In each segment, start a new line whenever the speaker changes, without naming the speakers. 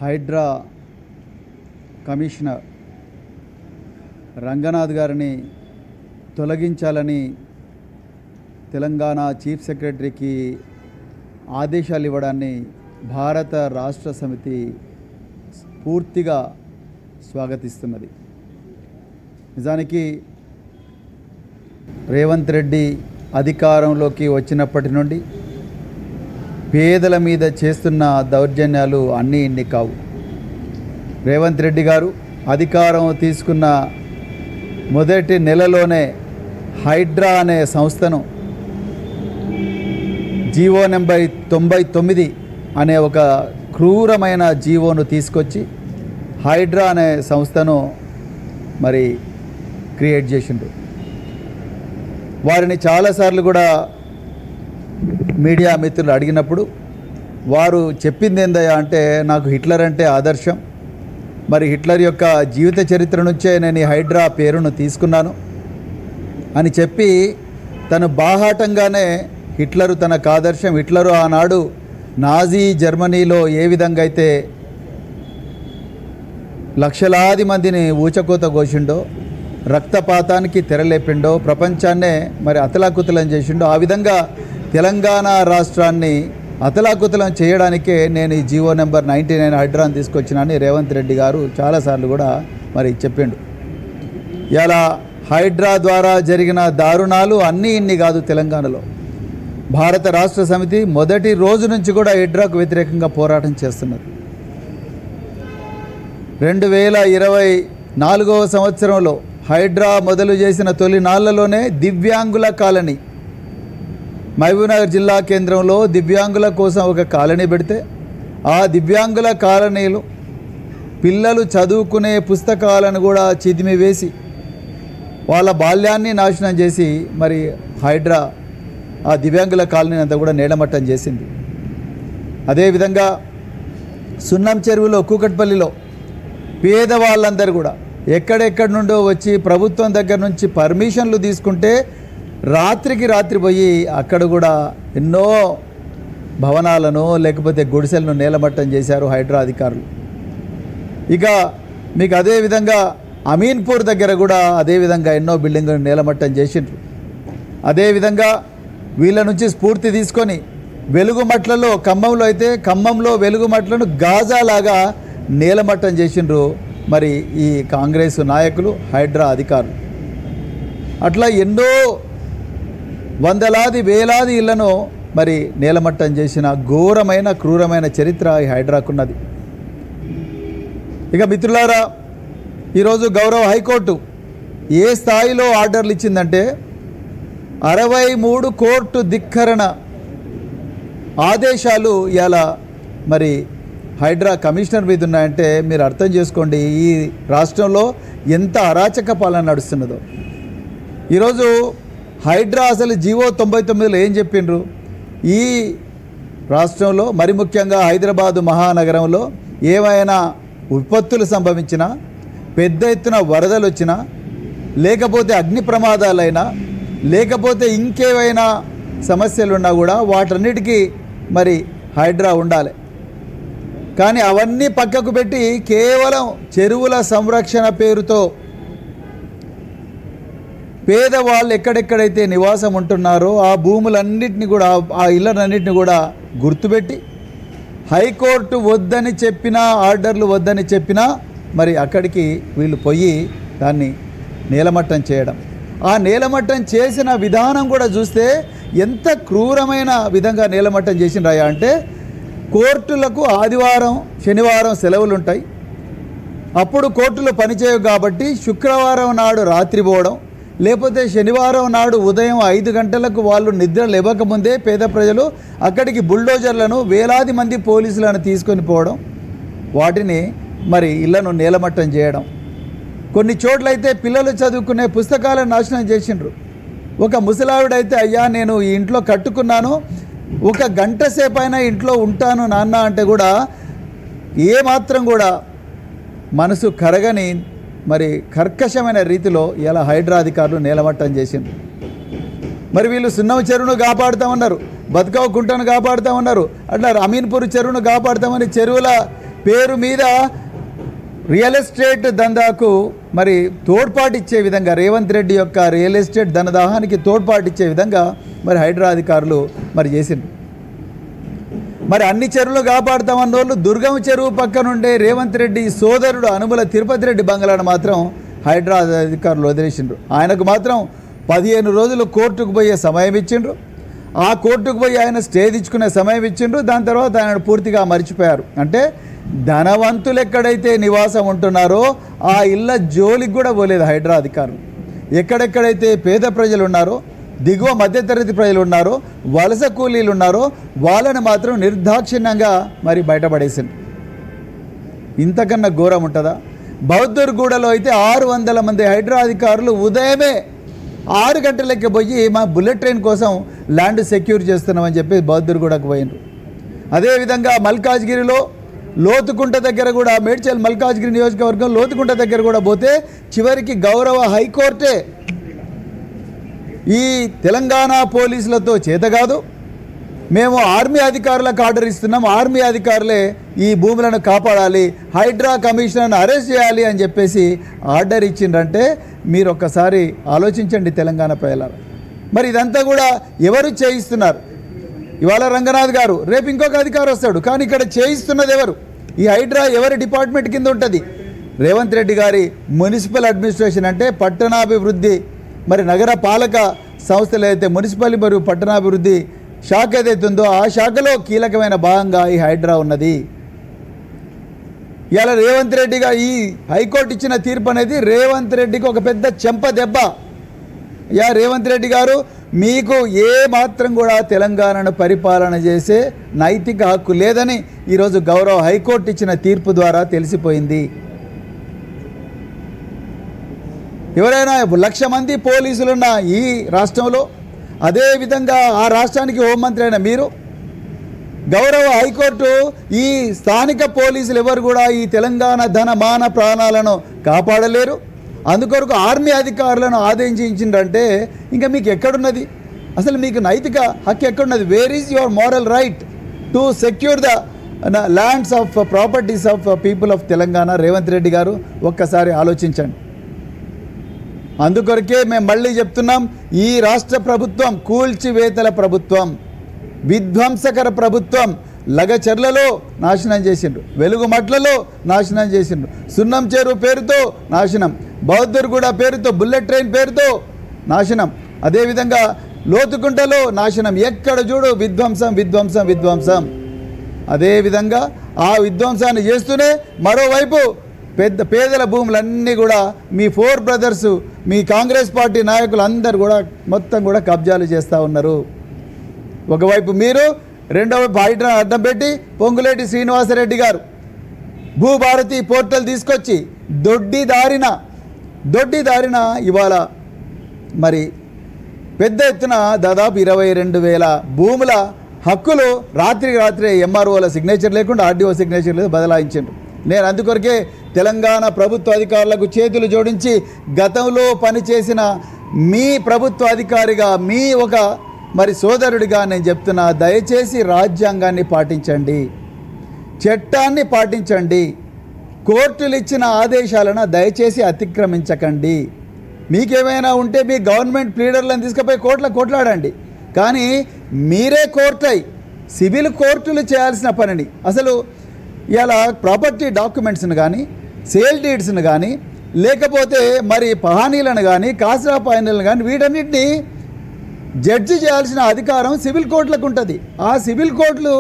Hydraa commissioner Ranganath గారిని తొలగించాలని Telangana chief సెక్రటరీకి ఆదేశాలు ఇవ్వడాన్ని భారత రాష్ట్ర సమితి పూర్తిగా స్వాగతిస్తున్నది. నిజానికి రేవంత్ రెడ్డి అధికారంలోకి వచ్చినప్పటి నుండి పేదల మీద చేస్తున్న దౌర్జన్యాలు అన్నీ ఇన్ని కావు. రేవంత్ రెడ్డి గారు అధికారం తీసుకున్న మొదటి నెలలోనే హైడ్రా అనే సంస్థను జీవో నెంబర్ 99 అనే ఒక క్రూరమైన జీవోను తీసుకొచ్చి హైడ్రా అనే సంస్థను మరి క్రియేట్ చేసిండు. వారిని చాలాసార్లు కూడా మీడియా మిత్రులు అడిగినప్పుడు వారు చెప్పింది ఏందయ్యా అంటే, నాకు హిట్లర్ అంటే ఆదర్శం, మరి హిట్లర్ యొక్క జీవిత చరిత్ర నుంచే నేను ఈ హైడ్రా పేరును తీసుకున్నాను అని చెప్పి తను బాహాటంగానే హిట్లరు తనకు ఆదర్శం. హిట్లరు ఆనాడు నాజీ జర్మనీలో ఏ విధంగా అయితే లక్షలాది మందిని ఊచకోత కోసిండో, రక్తపాతానికి తెరలేపిండో, ప్రపంచాన్నే మరి అతలాకుతలం చేసిండో, ఆ విధంగా తెలంగాణ రాష్ట్రాన్ని అతలాకుతలం చేయడానికే నేను ఈ జీవో నెంబర్ 99 హైడ్రాని తీసుకొచ్చినని రేవంత్ రెడ్డి గారు చాలాసార్లు కూడా మరి చెప్పిండు. ఇలా హైడ్రా ద్వారా జరిగిన దారుణాలు అన్నీ ఇన్ని కాదు. తెలంగాణలో భారత రాష్ట్ర సమితి మొదటి రోజు నుంచి కూడా హైడ్రాకు వ్యతిరేకంగా పోరాటం చేస్తున్నారు. 2024వ సంవత్సరంలో హైడ్రా మొదలు చేసిన తొలి నాళ్లలోనే దివ్యాంగుల కాలనీ, మహబూబ్నగర్ జిల్లా కేంద్రంలో దివ్యాంగుల కోసం ఒక కాలనీ పెడితే ఆ దివ్యాంగుల కాలనీలు పిల్లలు చదువుకునే పుస్తకాలను కూడా చిదిమి వేసి వాళ్ళ బాల్యాన్ని నాశనం చేసి మరి హైడ్రా ఆ దివ్యాంగుల కాలనీ అంతా కూడా నేలమట్టం చేసింది. అదేవిధంగా సున్నం చెరువులో, కూకట్పల్లిలో పేదవాళ్ళందరూ కూడా ఎక్కడెక్కడి నుండో వచ్చి ప్రభుత్వం దగ్గర నుంచి పర్మిషన్లు తీసుకుంటే రాత్రికి రాత్రి పోయి అక్కడ కూడా ఎన్నో భవనాలను లేకపోతే గుడిసెలను నేలమట్టం చేశారు హైడ్రా అధికారులు. ఇక మీకు అదేవిధంగా అమీన్పూర్ దగ్గర కూడా అదేవిధంగా ఎన్నో బిల్డింగులను నేలమట్టం చేసిండ్రు. అదేవిధంగా వీళ్ళ నుంచి స్ఫూర్తి తీసుకొని వెలుగుమట్లలో, ఖమ్మంలో అయితే ఖమ్మంలో వెలుగుమట్లను గాజాలాగా నేలమట్టం చేసిండ్రు మరి ఈ కాంగ్రెస్ నాయకులు, హైడ్రా అధికారులు. అట్లా ఎన్నో వందలాది వేలాది ఇళ్లను మరి నేలమట్టం చేసిన ఘోరమైన క్రూరమైన చరిత్ర ఈ హైడ్రాకున్నది. ఇక మిత్రులారా, ఈరోజు గౌరవ హైకోర్టు ఏ స్థాయిలో ఆర్డర్లు ఇచ్చిందంటే 63 కోర్టు ధిక్కరణ ఆదేశాలు ఇలా మరి హైడ్రా కమిషనర్ మీద ఉన్నాయంటే మీరు అర్థం చేసుకోండి ఈ రాష్ట్రంలో ఎంత అరాచక పాలన నడుస్తున్నదో. ఈరోజు హైడ్రా అసలు జీవో 99లో ఏం చెప్పిండ్రు, ఈ రాష్ట్రంలో మరి ముఖ్యంగా హైదరాబాదు మహానగరంలో ఏమైనా విపత్తులు సంభవించినా, పెద్ద ఎత్తున వరదలు వచ్చినా, లేకపోతే అగ్ని ప్రమాదాలైనా, లేకపోతే ఇంకేమైనా సమస్యలున్నా కూడా వాటన్నిటికీ మరి హైడ్రా ఉండాలి. కానీ అవన్నీ పక్కకు పెట్టి కేవలం చెరువుల సంరక్షణ పేరుతో పేదవాళ్ళు ఎక్కడెక్కడైతే నివాసం ఉంటున్నారో ఆ భూములన్నింటినీ కూడా, ఆ ఇళ్ళనన్నింటినీ కూడా గుర్తుపెట్టి హైకోర్టు వద్దని చెప్పినా, ఆర్డర్లు వద్దని చెప్పినా మరి అక్కడికి వీళ్ళు పోయి దాన్ని నేలమట్టం చేయడం, ఆ నేలమట్టం చేసిన విధానం కూడా చూస్తే ఎంత క్రూరమైన విధంగా నేలమట్టం చేసినరాయా అంటే, కోర్టులకు ఆదివారం శనివారం సెలవులు ఉంటాయి, అప్పుడు కోర్టులు పనిచేయవు కాబట్టి శుక్రవారం నాడు రాత్రి పోవడం, లేకపోతే శనివారం నాడు ఉదయం 5 గంటలకు వాళ్ళు నిద్ర లేవకముందే పేద ప్రజలు అక్కడికి బుల్డోజర్లను, వేలాది మంది పోలీసులను తీసుకొని పోవడం, వాటిని మరి ఇళ్లను నేలమట్టం చేయడం. కొన్ని చోట్లయితే పిల్లలు చదువుకునే పుస్తకాలను నాశనం చేసిండ్రు. ఒక ముసలావిడైతే, అయ్యా నేను ఈ ఇంట్లో కట్టుకున్నాను, 1 గంట సేపు అయినా ఇంట్లో ఉంటాను నాన్న అంటే కూడా ఏమాత్రం కూడా మనసు కరగని మరి కర్కశమైన రీతిలో ఇలా హైడ్రా అధికారులు నేలమట్టం చేసిండ్రు. మరి వీళ్ళు సున్నం చెరువును కాపాడుతామన్నారు, బతుకవ కుంటను కాపాడుతామన్నారు, అట్లా అమీన్పూర్ చెరువును కాపాడుతామని చెరువుల పేరు మీద రియల్ ఎస్టేట్ దందాకు మరి తోడ్పాటిచ్చే విధంగా రేవంత్ రెడ్డి యొక్క రియల్ ఎస్టేట్ ధనదాహానికి తోడ్పాటిచ్చే విధంగా మరి హైడ్రా అధికారులు మరి చేసిండ్రు. మరి అన్ని చెరువులు కాపాడుతామన్న వాళ్ళు దుర్గం చెరువు పక్కనుండే రేవంత్ రెడ్డి సోదరుడు అనుముల తిరుపతి రెడ్డి బంగ్లాను మాత్రం హైడ్రా అధికారులు వదిలేసిండ్రు. ఆయనకు మాత్రం 15 రోజులు కోర్టుకు పోయే సమయం ఇచ్చిండ్రు. ఆ కోర్టుకు పోయి ఆయన స్టే తెచ్చుకునే సమయం ఇచ్చిండ్రు. దాని తర్వాత ఆయన పూర్తిగా మర్చిపోయారు. అంటే ధనవంతులు ఎక్కడైతే నివాసం ఉంటున్నారో ఆ ఇళ్ళ జోలికి కూడా పోలేదు హైడ్రా అధికారులు. ఎక్కడెక్కడైతే పేద ప్రజలు ఉన్నారో, దిగువ మధ్యతరగతి ప్రజలు ఉన్నారో, వలస కూలీలు ఉన్నారో వాళ్ళని మాత్రం నిర్దాక్షిణ్యంగా మరి బయటపడేసింది. ఇంతకన్నా ఘోరం ఉంటుందా? బౌద్ధర్గూడలో అయితే 600 మంది హైడ్రా అధికారులు ఉదయమే 6 గంటలకి పోయి మా బుల్లెట్ ట్రైన్ కోసం ల్యాండ్ సెక్యూర్ చేస్తున్నామని చెప్పి బౌద్ధర్గూడకు పోయినారు. అదేవిధంగా మల్కాజ్గిరిలో లోతుకుంట దగ్గర కూడా, మేడ్చల్ మల్కాజ్గిరి నియోజకవర్గం లోతుకుంట దగ్గర కూడా పోతే చివరికి గౌరవ హైకోర్టే ఈ తెలంగాణ పోలీసులతో చేత కాదు, మేము ఆర్మీ అధికారులకు ఆర్డర్ ఇస్తున్నాం, ఆర్మీ అధికారులే ఈ భూములను కాపాడాలి, హైడ్రా కమిషనర్ను అరెస్ట్ చేయాలి అని చెప్పేసి ఆర్డర్ ఇచ్చిండ్రంటే మీరు ఒక్కసారి ఆలోచించండి తెలంగాణ ప్రజలారా. మరి ఇదంతా కూడా ఎవరు చేయిస్తున్నారు? ఇవాళ రంగనాథ్ గారు, రేపు ఇంకొక అధికారి వస్తాడు, కానీ ఇక్కడ చేయిస్తున్నది ఎవరు? ఈ హైడ్రా ఎవరి డిపార్ట్మెంట్ కింద ఉంటుంది? రేవంత్ రెడ్డి గారి మున్సిపల్ అడ్మినిస్ట్రేషన్ అంటే పట్టణాభివృద్ధి మరి నగర పాలక సంస్థలు అయితే మున్సిపల్ మరియు పట్టణాభివృద్ధి శాఖ ఏదైతే ఉందో ఆ శాఖలో కీలకమైన భాగంగా ఈ హైడ్రా ఉన్నది. ఇలా రేవంత్ రెడ్డిగా ఈ హైకోర్టు ఇచ్చిన తీర్పు అనేది రేవంత్ రెడ్డికి ఒక పెద్ద చెంప దెబ్బ. రేవంత్ రెడ్డి గారు, మీకు ఏ మాత్రం కూడా తెలంగాణను పరిపాలన చేసే నైతిక హక్కు లేదని ఈరోజు గౌరవ హైకోర్టు ఇచ్చిన తీర్పు ద్వారా తెలిసిపోయింది. ఎవరైనా 1,00,000 మంది పోలీసులున్న ఈ రాష్ట్రంలో, అదేవిధంగా ఆ రాష్ట్రానికి హోంమంత్రి అయిన మీరు, గౌరవ హైకోర్టు ఈ స్థానిక పోలీసులు ఎవరు కూడా ఈ తెలంగాణ ధన మాన ప్రాణాలను కాపాడలేరు, అందుకొరకు ఆర్మీ అధికారులను ఆదేశించిందంటే ఇంకా మీకు ఎక్కడున్నది? అసలు మీకు నైతిక హక్కు ఎక్కడున్నది? Where is your moral right to secure the lands of properties of people of Telangana? Revanth Reddy గారు ఒక్కసారి ఆలోచించండి. అందుకొరకే మేము మళ్ళీ చెప్తున్నాం, ఈ రాష్ట్ర ప్రభుత్వం కూల్చివేతల ప్రభుత్వం, విధ్వంసకర ప్రభుత్వం. లగచర్లలో నాశనం చేసిండ్రు, వెలుగుమట్లలో నాశనం చేసిండ్రు, సున్నం చెరువు పేరుతో నాశనం, బౌద్ధర్గూడ పేరుతో, బుల్లెట్ ట్రైన్ పేరుతో నాశనం, అదేవిధంగా లోతుకుంటలో నాశనం. ఎక్కడ చూడు విధ్వంసం విధ్వంసం విధ్వంసం. అదేవిధంగా ఆ విధ్వంసాన్ని చేస్తూనే మరోవైపు పేదల భూములన్నీ కూడా మీ 4 బ్రదర్స్, మీ కాంగ్రెస్ పార్టీ నాయకులు అందరూ కూడా మొత్తం కూడా కబ్జాలు చేస్తూ ఉన్నారు. ఒకవైపు మీరు, రెండో వైపు హైడ్రా అడ్డం పెట్టి పొంగులేటి శ్రీనివాసరెడ్డి గారు భూభారతి పోర్టల్ తీసుకొచ్చి దొడ్డి దారిన ఇవాళ మరి పెద్ద ఎత్తున దాదాపు 22,000 భూముల హక్కులు రాత్రే ఎంఆర్ఓల సిగ్నేచర్ లేకుండా ఆర్డీఓ సిగ్నేచర్ లేదు బదలాయించారు. నేను అందుకొరకే తెలంగాణ ప్రభుత్వ అధికారులకు చేతులు జోడించి గతంలో పనిచేసిన మీ ప్రభుత్వ అధికారిగా, మీ ఒక మరి సోదరుడిగా నేను చెప్తున్నా, దయచేసి రాజ్యాంగాన్ని పాటించండి, చట్టాన్ని పాటించండి, కోర్టులు ఇచ్చిన ఆదేశాలను దయచేసి అతిక్రమించకండి. మీకేమైనా ఉంటే మీ గవర్నమెంట్ ప్లీడర్లను తీసుకుపోయి కోట్లాడండి, కానీ మీరే కోర్టు సివిల్ కోర్టులు చేయాల్సిన పనిని, అసలు ఇలా ప్రాపర్టీ డాక్యుమెంట్స్ని కానీ, సేల్ డీడ్స్ని కానీ, లేకపోతే మరి పహానీలను కానీ, కాస్రా పహానీలను కానీ, వీటన్నిటిని జడ్జి చేయాల్సిన అధికారం సివిల్ కోర్టులకు ఉంటుంది. ఆ సివిల్ కోర్టులు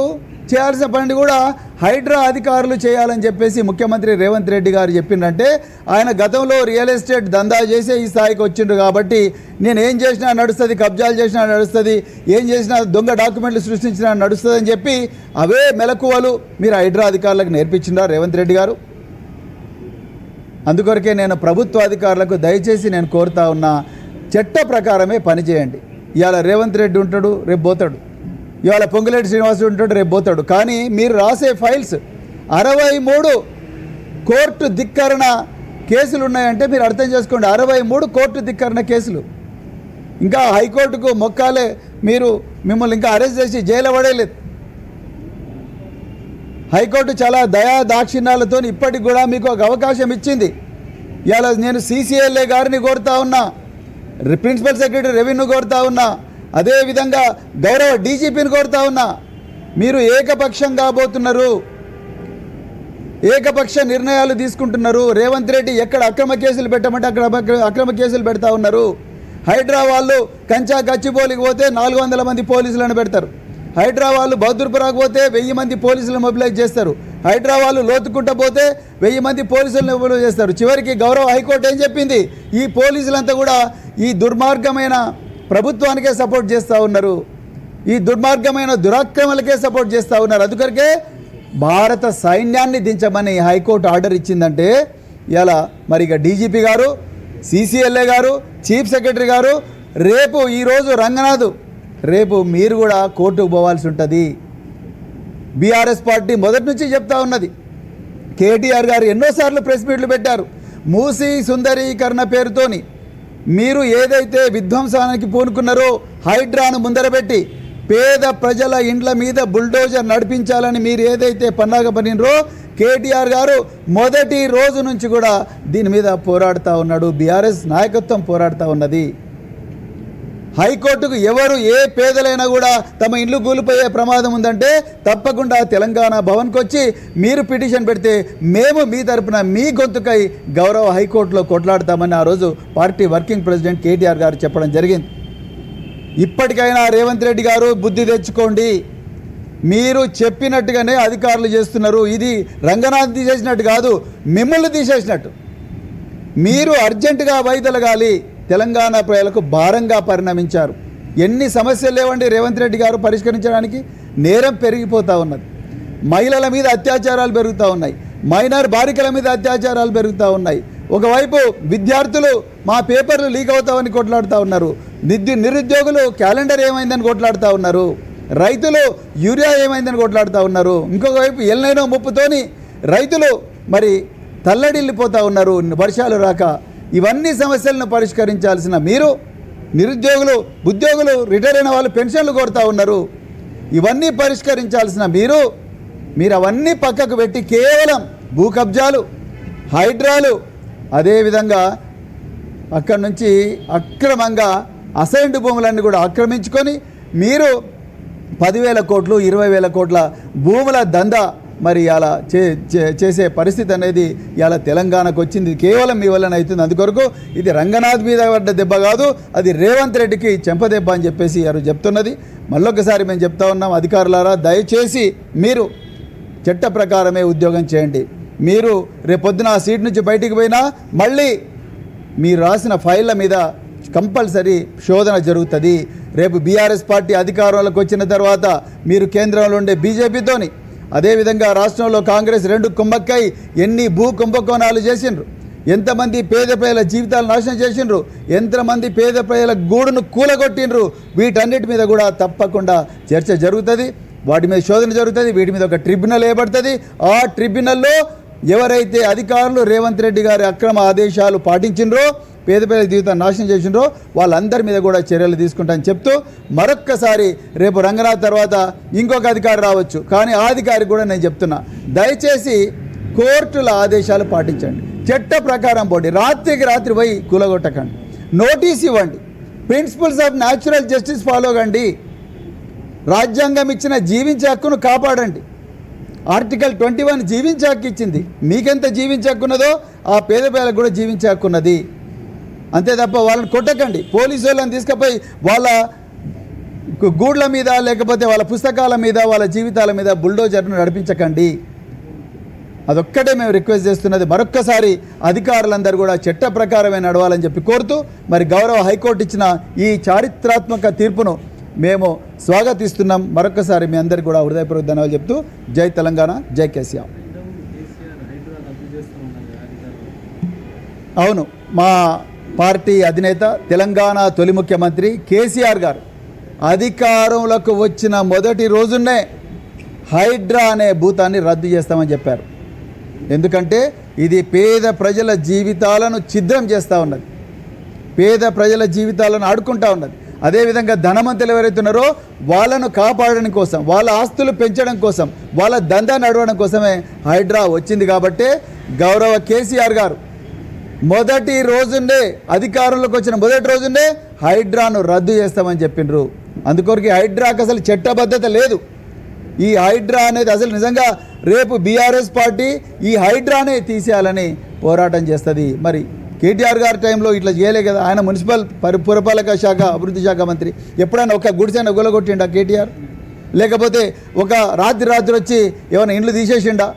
చేయాల్సిన పని కూడా హైడ్రా అధికారులు చేయాలని చెప్పేసి ముఖ్యమంత్రి రేవంత్ రెడ్డి గారు చెప్పిందంటే, ఆయన గతంలో రియల్ ఎస్టేట్ దందా చేసే ఈ స్థాయికి వచ్చిండ్రు కాబట్టి నేను ఏం చేసినా నడుస్తుంది, కబ్జాలు చేసినా నడుస్తుంది, ఏం చేసినా దొంగ డాక్యుమెంట్లు సృష్టించినా నడుస్తుంది అని చెప్పి అవే మెలకువలు మీరు హైడ్రా అధికారులకు నేర్పించిండ్రా రేవంత్ రెడ్డి గారు? అందుకొరకే నేను ప్రభుత్వ అధికారులకు దయచేసి నేను కోరుతా ఉన్నా, చట్ట ప్రకారమే పనిచేయండి. ఇవాళ రేవంత్ రెడ్డి ఉంటాడు, రేపు పోతాడు, ఇవాళ పొంగులేటి శ్రీనివాసుడు ఉంటాడు, రేపు పోతాడు, కానీ మీరు రాసే ఫైల్స్ 63 కోర్టు ధిక్కరణ కేసులు ఉన్నాయంటే మీరు అర్థం చేసుకోండి. 63 కోర్టు ధిక్కరణ కేసులు. ఇంకా హైకోర్టుకు మొక్కాలే, మీరు మిమ్మల్ని ఇంకా అరెస్ట్ చేసి జైలు పడేయలేదు. హైకోర్టు చాలా దయా దాక్షిణ్యాలతో ఇప్పటికి కూడా మీకు ఒక అవకాశం ఇచ్చింది. ఇవాళ నేను CCLA గారిని కోరుతా ఉన్నా, ప్రిన్సిపల్ సెక్రటరీ రెవెన్యూ కోరుతా ఉన్నా, అదేవిధంగా గౌరవ DGPని కోరుతా ఉన్నా. మీరు ఏకపక్షం కాబోతున్నారు, ఏకపక్ష నిర్ణయాలు తీసుకుంటున్నారు. రేవంత్ రెడ్డి ఎక్కడ అక్రమ కేసులు పెట్టమంటే అక్కడ అక్రమ కేసులు పెడతా ఉన్నారు. హైడ్రా వాళ్ళు కంచా గచ్చిబౌలికి పోతే 400 మంది పోలీసులను పెడతారు. హైడ్రా వాళ్ళు బౌద్ధపురాకు పోతే 1000 మంది పోలీసులను మొబిలైజ్ చేస్తారు. హైడ్రా వాళ్ళు లోతుకుంట పోతే 1000 మంది పోలీసులను మొబిలైజ్ చేస్తారు. చివరికి గౌరవ హైకోర్టు ఏం చెప్పింది? ఈ పోలీసులంతా కూడా ఈ దుర్మార్గమైన ప్రభుత్వానికే సపోర్ట్ చేస్తూ ఉన్నారు, ఈ దుర్మార్గమైన దురాక్రమలకే సపోర్ట్ చేస్తూ ఉన్నారు. అందుకొరకే భారత సైన్యాన్ని దించమని హైకోర్టు ఆర్డర్ ఇచ్చిందంటే ఇలా మరి ఇక DGP గారు, CCLA గారు, చీఫ్ సెక్రటరీ గారు, రేపు ఈరోజు రంగనాథ్, రేపు మీరు కూడా కోర్టుకు పోవాల్సి ఉంటుంది. BRS పార్టీ మొదటి నుంచి చెప్తా ఉన్నది. KTR గారు ఎన్నోసార్లు ప్రెస్ మీట్లు పెట్టారు. మూసీ సుందరీకరణ పేరుతోని మీరు ఏదైతే విధ్వంసానికి పూనుకున్నారో హైడ్రాను ముందరబెట్టి పేద ప్రజల ఇండ్ల మీద బుల్డోజర్ నడిపించాలని మీరు ఏదైతే పన్నాగ పనినరో KTR గారు మొదటి రోజు నుంచి కూడా దీని మీద పోరాడుతూ ఉన్నాడు. BRS నాయకత్వం పోరాడుతూ ఉన్నది. హైకోర్టుకు ఎవరు ఏ పేదలైనా కూడా తమ ఇల్లు కూలిపోయే ప్రమాదం ఉందంటే తప్పకుండా తెలంగాణ భవన్కి వచ్చి మీరు పిటిషన్ పెడితే మేము మీ తరపున మీ గొంతుకై గౌరవ హైకోర్టులో కొట్లాడతామని ఆ రోజు పార్టీ వర్కింగ్ ప్రెసిడెంట్ KTR గారు చెప్పడం జరిగింది. ఇప్పటికైనా రేవంత్ రెడ్డి గారు బుద్ధి తెచ్చుకోండి. మీరు చెప్పినట్టుగానే అధికారులు చేస్తున్నారు. ఇది రంగనాథ్ తీసేసినట్టు కాదు, మిమ్మల్ని తీసేసినట్టు. మీరు అర్జెంటుగా వైదొలగాలి. తెలంగాణ ప్రజలకు భారంగా పరిణమించారు. ఎన్ని సమస్యలు లేవండి రేవంత్ రెడ్డి గారు పరిష్కరించడానికి. నేరం పెరిగిపోతూ ఉన్నది, మహిళల మీద అత్యాచారాలు పెరుగుతూ ఉన్నాయి, మైనర్ బాలికల మీద అత్యాచారాలు పెరుగుతూ ఉన్నాయి. ఒకవైపు విద్యార్థులు మా పేపర్లు లీక్ అవుతామని కొట్లాడుతూ ఉన్నారు, నిరుద్యోగులు క్యాలెండర్ ఏమైందని కొట్లాడుతూ ఉన్నారు, రైతులు యూరియా ఏమైందని కొట్లాడుతూ ఉన్నారు. ఇంకొక వైపు ఎల్నైనో ముప్పుతోని రైతులు మరి తల్లడిల్లిపోతూ ఉన్నారు వర్షాలు రాక. ఇవన్నీ సమస్యలను పరిష్కరించాల్సిన మీరు, నిరుద్యోగులు ఉద్యోగులు రిటైర్ అయిన వాళ్ళు పెన్షన్లు కోరుతూ ఉన్నారు. ఇవన్నీ పరిష్కరించాల్సిన మీరు అవన్నీ పక్కకు పెట్టి కేవలం భూ కబ్జాలు, హైడ్రాలు, అదేవిధంగా అక్కడి నుంచి అక్రమంగా అసైన్డ్ భూములన్నీ కూడా ఆక్రమించుకొని మీరు 10,000 కోట్లు 20,000 కోట్ల భూముల దందా మరి అలా చేసే పరిస్థితి అనేది ఇలా తెలంగాణకు వచ్చింది. కేవలం మీ వల్లనే అవుతుంది. అందుకొరకు ఇది రంగనాథ్ మీద పడ్డ దెబ్బ కాదు, అది రేవంత్ రెడ్డికి చెంపదెబ్బ అని చెప్పేసి వారు చెప్తున్నది. మళ్ళొకసారి మేము చెప్తా ఉన్నాం, అధికారులారా దయచేసి మీరు చట్ట ప్రకారమే ఉద్యోగం చేయండి. మీరు రేపొద్దున ఆ సీట్ నుంచి బయటికి పోయినా మళ్ళీ మీరు రాసిన ఫైళ్ళ మీద కంపల్సరీ శోధన జరుగుతుంది. రేపు BRS పార్టీ అధికారంలోకి వచ్చిన తర్వాత మీరు కేంద్రంలో ఉండే BJPతోని, అదేవిధంగా రాష్ట్రంలో కాంగ్రెస్ 2 కుమ్మక్కై ఎన్ని భూ కుంభకోణాలు చేసిండ్రు, ఎంతమంది పేద ప్రజల జీవితాలు నాశనం చేసిండ్రు, ఎంతమంది పేద ప్రజల గూడును కూలగొట్టిండ్రు. వీటన్నిటి మీద కూడా తప్పకుండా చర్చ జరుగుతుంది, వాటి మీద శోధన జరుగుతుంది. వీటి మీద ఒక ట్రిబ్యునల్ ఏర్పడుతుంది. ఆ ట్రిబ్యునల్లో ఎవరైతే అధికారులు రేవంత్ రెడ్డి గారి అక్రమ ఆదేశాలు పాటించిండ్రో, పేద ప్రజల జీవితాన్ని నాశనం చేసిండ్రో వాళ్ళందరి మీద కూడా చర్యలు తీసుకుంటామని చెప్తూ మరొక్కసారి రేపు రంగనాథ్ తర్వాత ఇంకొక అధికారి రావచ్చు, కానీ ఆ అధికారికి కూడా నేను చెప్తున్నా, దయచేసి కోర్టుల ఆదేశాలు పాటించండి, చట్ట ప్రకారం పోండి, రాత్రికి రాత్రి పోయి కూలగొట్టకండి, నోటీస్ ఇవ్వండి, principles of natural justice follow కండి, రాజ్యాంగం ఇచ్చిన జీవించే హక్కును కాపాడండి. ఆర్టికల్ 21 జీవించే హక్కు ఇచ్చింది. మీకెంత జీవించే హక్కున్నదో ఆ పేద ప్రజలకు కూడా జీవించే హక్కున్నది. అంతే తప్ప వాళ్ళని కొట్టకండి. పోలీసు వాళ్ళని తీసుకుపోయి వాళ్ళ గూడ్ల మీద లేకపోతే వాళ్ళ పుస్తకాల మీద వాళ్ళ జీవితాల మీద బుల్డోజర్ను నడిపించకండి. అదొక్కటే మేము రిక్వెస్ట్ చేస్తున్నది. మరొక్కసారి అధికారులందరూ కూడా చట్ట ప్రకారమే నడవాలని చెప్పి కోరుతూ మరి గౌరవ హైకోర్టు ఇచ్చిన ఈ చారిత్రాత్మక తీర్పును మేము స్వాగతిస్తున్నాం. మరొకసారి మీ అందరికీ కూడా హృదయపూర్వక ధన్యవాదాలు చెప్తూ జై తెలంగాణ, జై కేసీఆర్. అవును, మా పార్టీ అధినేత తెలంగాణ తొలి ముఖ్యమంత్రి కేసీఆర్ గారు అధికారంలోకి వచ్చిన మొదటి రోజునే హైడ్రా అనే భూతాన్ని రద్దు చేస్తామని చెప్పారు. ఎందుకంటే ఇది పేద ప్రజల జీవితాలను ఛిద్రం చేస్తూ ఉన్నది, పేద ప్రజల జీవితాలను ఆడుకుంటూ ఉన్నది. అదేవిధంగా ధనవంతులు ఎవరైతే ఉన్నారో వాళ్ళను కాపాడడం కోసం, వాళ్ళ ఆస్తులు పెంచడం కోసం, వాళ్ళ దందా నడవడం కోసమే హైడ్రా వచ్చింది. కాబట్టి గౌరవ కేసీఆర్ గారు మొదటి రోజుండే అధికారంలోకి వచ్చిన మొదటి రోజుండే హైడ్రాను రద్దు చేస్తామని చెప్పిండ్రు. అందుకొరకు హైడ్రాకి అసలు చట్టబద్ధత లేదు. ఈ హైడ్రా అనేది అసలు నిజంగా రేపు బీఆర్ఎస్ పార్టీ ఈ హైడ్రానే తీసేయాలని పోరాటం చేస్తుంది. మరి కేటీఆర్ గారి టైంలో ఇట్లా చేయలే కదా. ఆయన మున్సిపల్ పురపాలక శాఖ అభివృద్ధి శాఖ మంత్రి. ఎప్పుడైనా ఒక గుడిసైనా గొలగొట్టిండా కేటీఆర్? లేకపోతే ఒక రాత్రి వచ్చి ఏమైనా ఇండ్లు తీసేసిండా?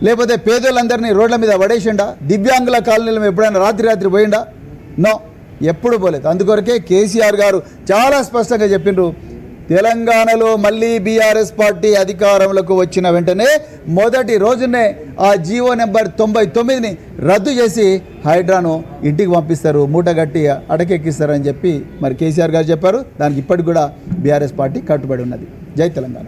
లేకపోతే పేదోళ్ళందరినీ రోడ్ల మీద పడేసిండా? దివ్యాంగుల కాలనీలో ఎప్పుడైనా రాత్రి పోయిండా? నో, ఎప్పుడు పోలేదు. అందుకొరకే కేసీఆర్ గారు చాలా స్పష్టంగా చెప్పిండ్రు, తెలంగాణలో మళ్ళీ బీఆర్ఎస్ పార్టీ అధికారంలోకి వచ్చిన వెంటనే మొదటి రోజునే ఆ జీవో నెంబర్ 99ని రద్దు చేసి హైడ్రాను ఇంటికి పంపిస్తారు, మూటగట్టి అటకెక్కిస్తారని చెప్పి మరి కేసీఆర్ గారు చెప్పారు. దానికి ఇప్పటికి కూడా బీఆర్ఎస్ పార్టీ కట్టుబడి ఉన్నది. జై తెలంగాణ.